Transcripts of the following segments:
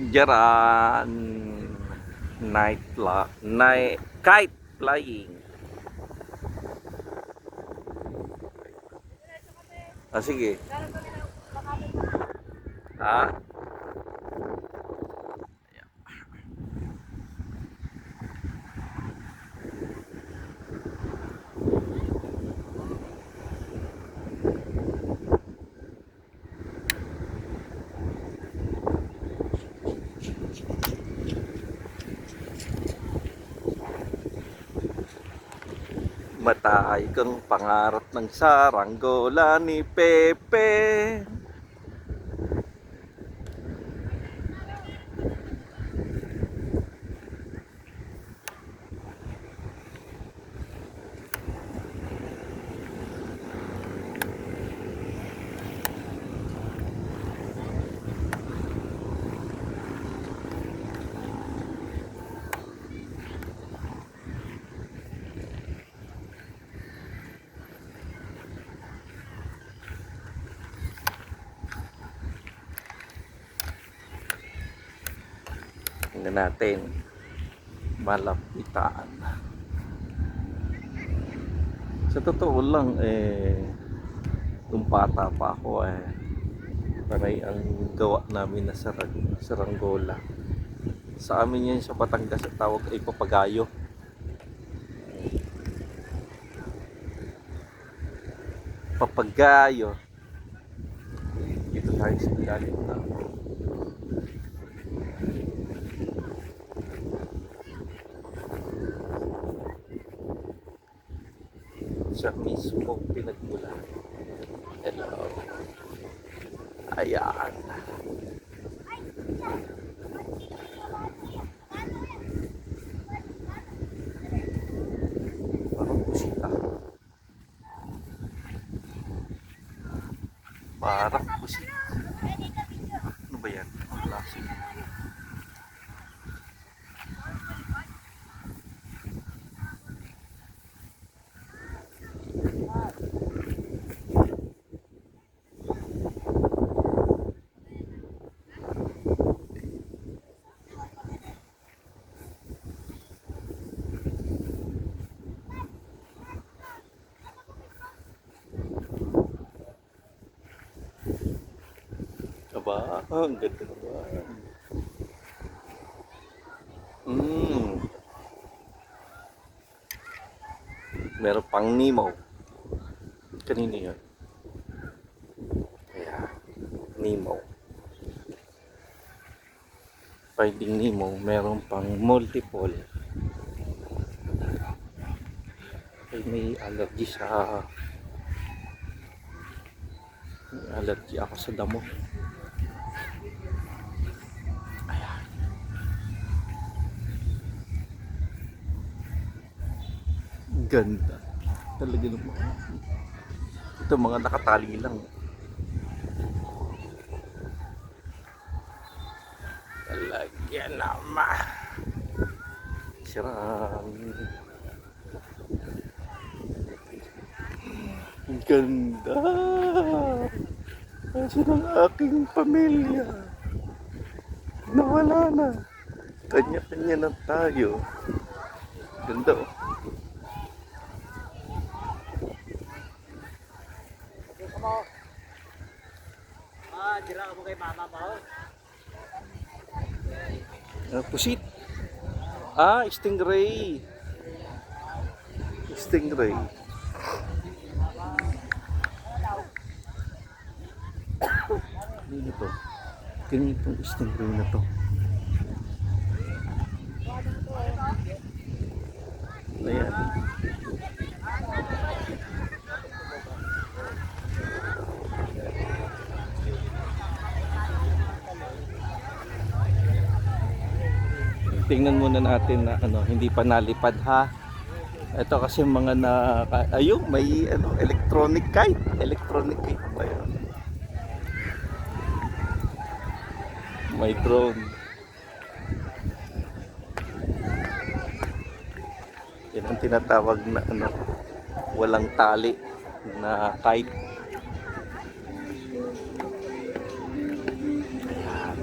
Jaran night kite flying. Ah, sige. Ha? Matay kang pangarap ng saranggola ni Pepe. Tingnan natin. Malapitan. Sa totoo lang, nung bata pa ako, panay ang gawa namin na saranggola. Sa amin yan sa Batangas, ang tawag ay papagayo. Papagayo. Dito tayo sa ilalim na siya mismo pinagmulan. Hello. Ayan. Parang kusita. Parang kusita. Ano ba yan? Ang klase. Aba, ang ganda naman. Meron pang Nemo. Kanino yun? Ayan. Nemo. Finding Nemo. Meron pang multiple. Ay, may allergy sa... May allergy ako sa damo. Ayan. Ganda. Talaga naman. Ito mga nakatali lang. Talaga naman. Sirang. Ganda. Kasi ng aking pamilya. Nawala na. Kanya-kanya na tayo. Ganda oh. Dira mo kay mama ba? Pusit. Stingray. Stingray. Kanino to? Kanino itong stingray na to? Ayan. Tingnan muna natin na hindi pa nalipad ha. Ito kasi mga ayun, may electronic kite. Electronic kite ba yun? May drone. Yan ang tinatawag na walang tali na kite. Ayan.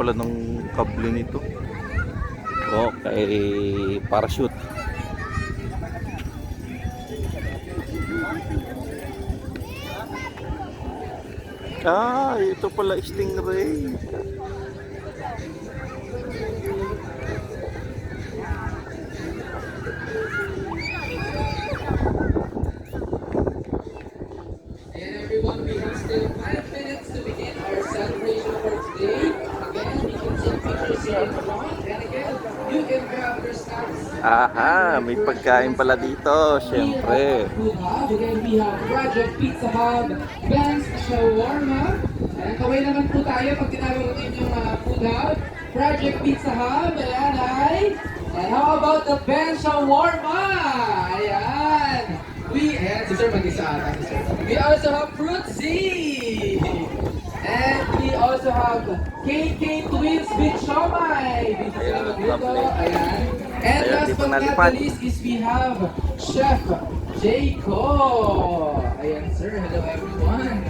pala ng kable nito. Okay, parachute. Ito pala stingray. And everyone, we have still 5 minutes to begin our celebration for today. Again, you can take pictures here in front. And again, you can grab your snacks. May pagkain pala dito, syempre. Food Hub. Again, we have Project Pizza Hub, Ben's Shawarma. Ayan, kaway naman po tayo pag tinawag natin yung Food Hub. Project Pizza Hub. Ayan, ay. And how about the Ben's Shawarma? Ayan. Ayan, si Sir mag-isa ata. We also have Fruitsy. And we also have KK Twins with Shomai. Dito sila magluto. Ayan. And Ayan, last di pa but not nalipad. the least is we have Chef Jayco. Ayan, sir. Hello, everyone.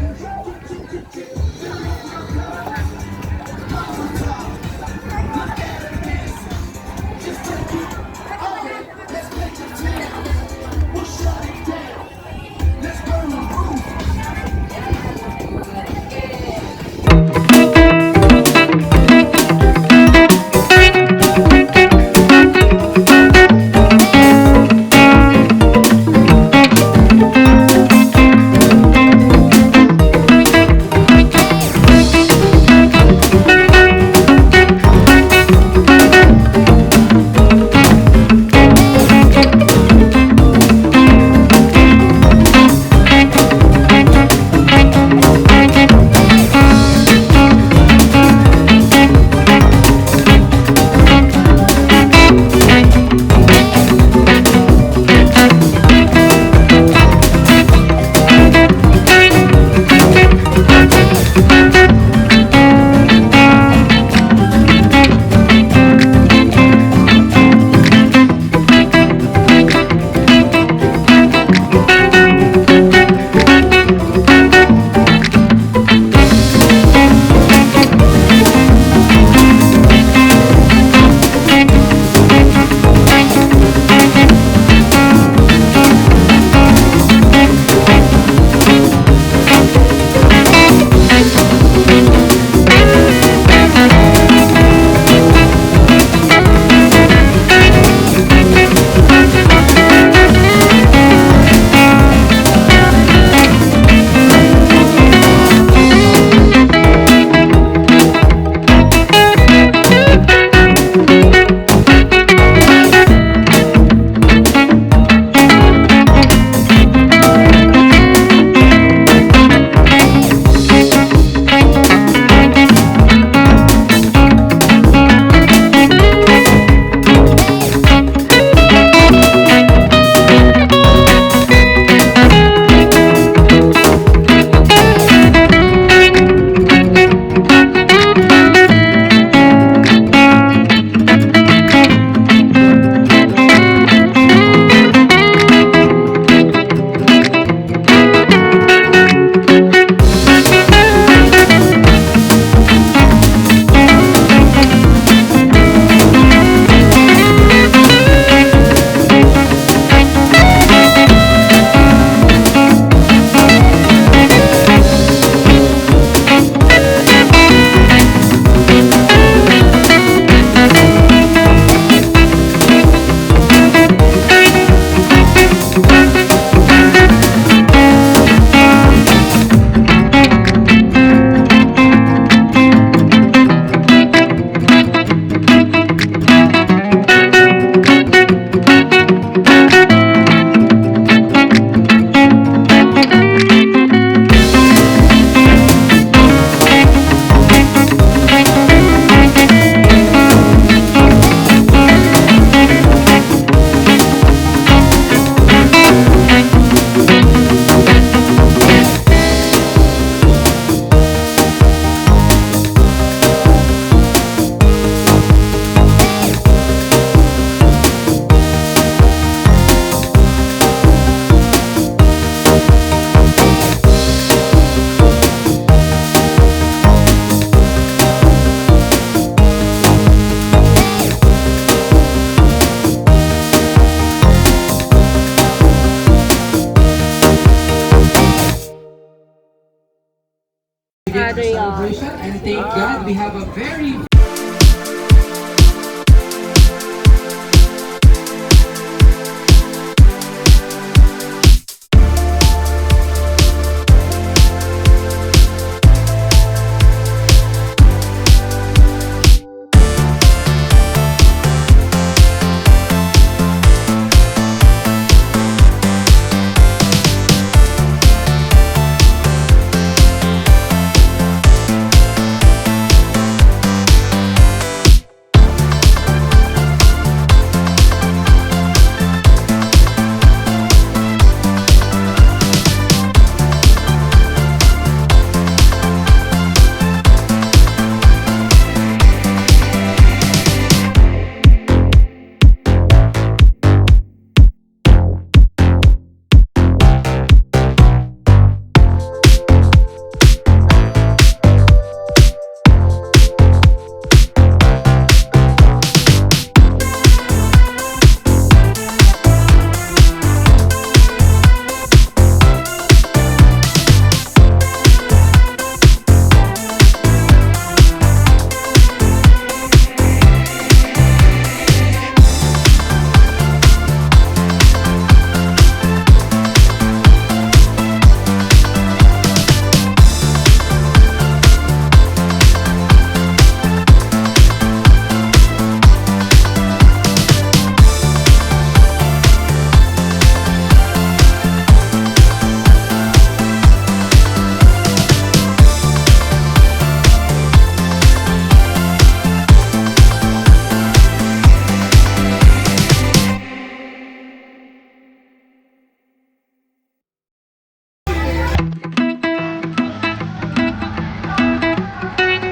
our celebration. And thank God we have a very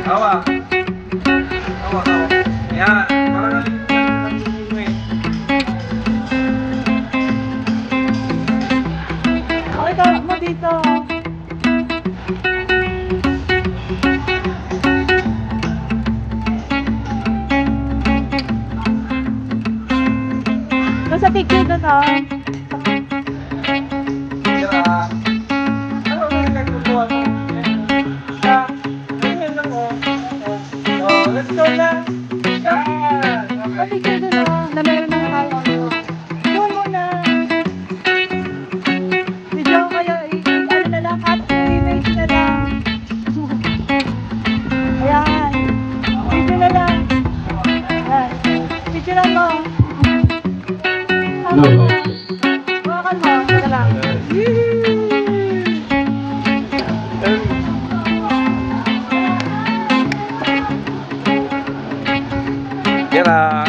Hawak. Hawak, hawak. Yan. Parang nalimutan mo eh. Okay, tawag mo dito. Nasa picture doon, oh. Tira. Ano ba yung nagkukuha mo? Siya. Ganyan lang oh. Oh, let's go na. Yan. Nasa picture doon, oh. Na meron ng kaya. Doon muna. Video kayo, ano na lang, at image na lang. Ayan. Video na lang. Ayan. Video na mo. No. Hawakan mo. Ito lang. Tira.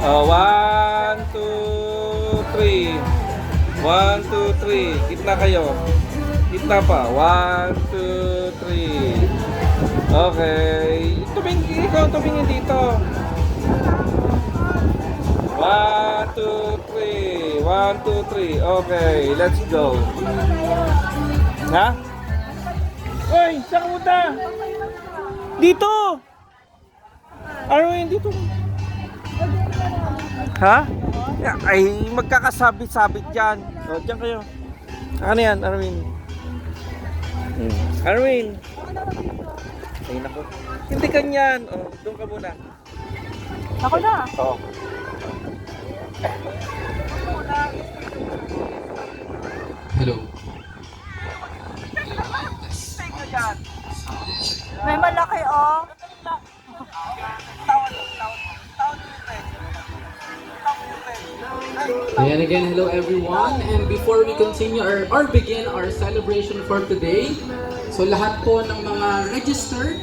Oh, 1, 2, 3. 1, 2, 3. Gitna kayo. Gitna pa. 1, 2, 3. Okay. Ikaw tumingin dito. 1, 2, 3. 1, 2, 3. Okay, let's go. Ha? Hoy, saan ka punta? Dito! Arwin, dito. Ha? Ay, magkakasabit-sabit dyan. O, dyan kayo. Ano yan, Arwin? Arwin! Ay, naku. Hindi ganyan. O, doon ka muna. Ako na. Oo. Hello. May malaki, oh. Ayan again, hello everyone. And before we continue or begin our celebration for today, so lahat po ng mga registered,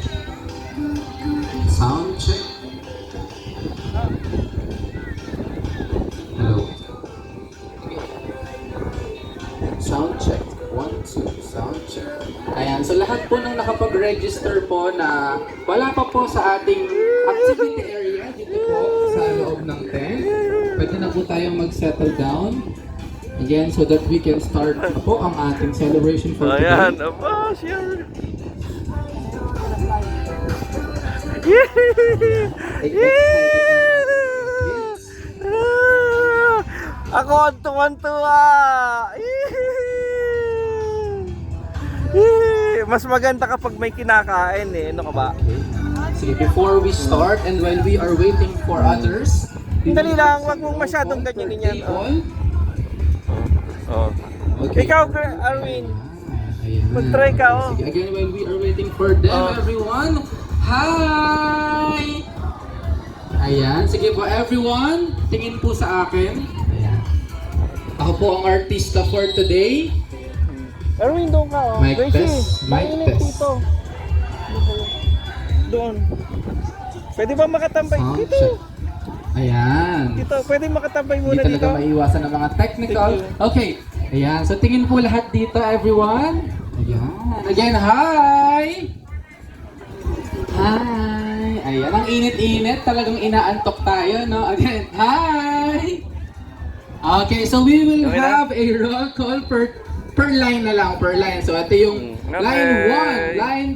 sound check. Hello. Sound check. 1, 2, sound check. Ayan, so lahat po ng nakapag-register po na wala pa po sa ating activity area dito po sa loob ng tent, pwede na po tayong mag-settle down. Again, so that we can start na po ang ating celebration for today. Ayan, aba, siya. Excited na natin. Ako ang tuwan-tuwa. Mas maganda kapag may kinakain eh. Ano ka ba? Sige, before we start and while we are waiting for others, Dali lang, wag mong masyadong ganyanin yan. Oh. Okay. Ikaw, Arwin. Ayan. Mag-try ka, oh. Sige, again, while we are waiting for them, everyone. Hi! Ayan, sige po everyone, tingin po sa akin. Ayan. Ako po ang artista for today. Arwin, doon ka, oh. Mic Gracie, test, mic mainit test. dito. Doon. Pwede ba makatambay? Sound Dito. check. Ayan. Dito, pwede makatambay Hindi muna talaga dito. maiwasan ng mga technical. Okay. Ayan. So tingin po lahat dito, everyone. Ayan. Again, hi! Hi! Ayan. Ang init-init. Talagang inaantok tayo, no? Again, hi! Okay. So we will Okay na? have a roll call per line na lang. Per line. So ito yung Okay. line 1, line